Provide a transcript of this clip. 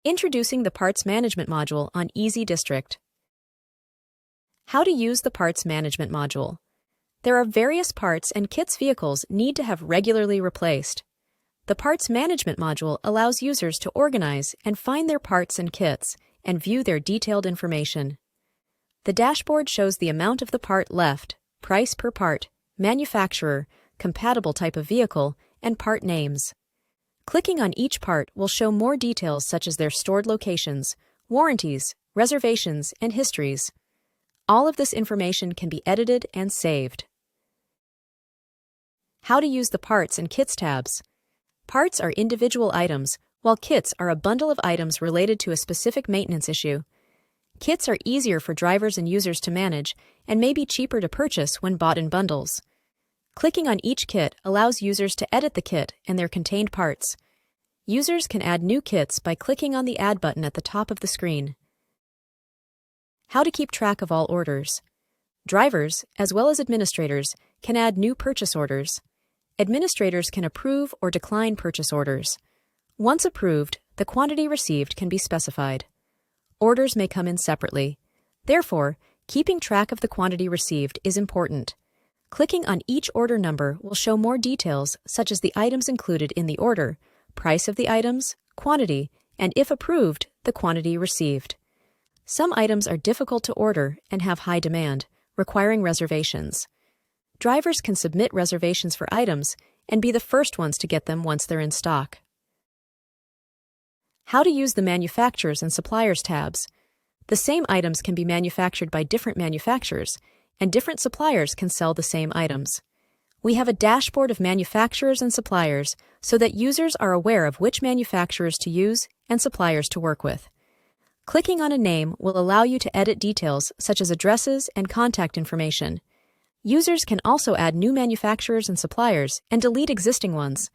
Introducing the Parts Management module on EZDistrict. How to use the Parts Management module. There are various parts and kits vehicles need to have regularly replaced. The Parts Management module allows users to organize and find their parts and kits and view their detailed information. The dashboard shows the amount of the part left, price per part, manufacturer, compatible type of vehicle, and part names. Clicking on each part will show more details such as their stored locations, warranties, reservations, and histories. All of this information can be edited and saved. How to use the Parts and Kits tabs. Parts are individual items, while kits are a bundle of items related to a specific maintenance issue. Kits are easier for drivers and users to manage and may be cheaper to purchase when bought in bundles. Clicking on each kit allows users to edit the kit and their contained parts. Users can add new kits by clicking on the Add button at the top of the screen. How to keep track of all orders. Drivers, as well as administrators, can add new purchase orders. Administrators can approve or decline purchase orders. Once approved, the quantity received can be specified. Orders may come in separately. Therefore, keeping track of the quantity received is important. Clicking on each order number will show more details such as the items included in the order, price of the items, quantity, and if approved, the quantity received. Some items are difficult to order and have high demand, requiring reservations. Drivers can submit reservations for items and be the first ones to get them once they're in stock. How to use the Manufacturers and Suppliers tabs. The same items can be manufactured by different manufacturers, and different suppliers can sell the same items. We have a dashboard of manufacturers and suppliers so that users are aware of which manufacturers to use and suppliers to work with. Clicking on a name will allow you to edit details such as addresses and contact information. Users can also add new manufacturers and suppliers and delete existing ones.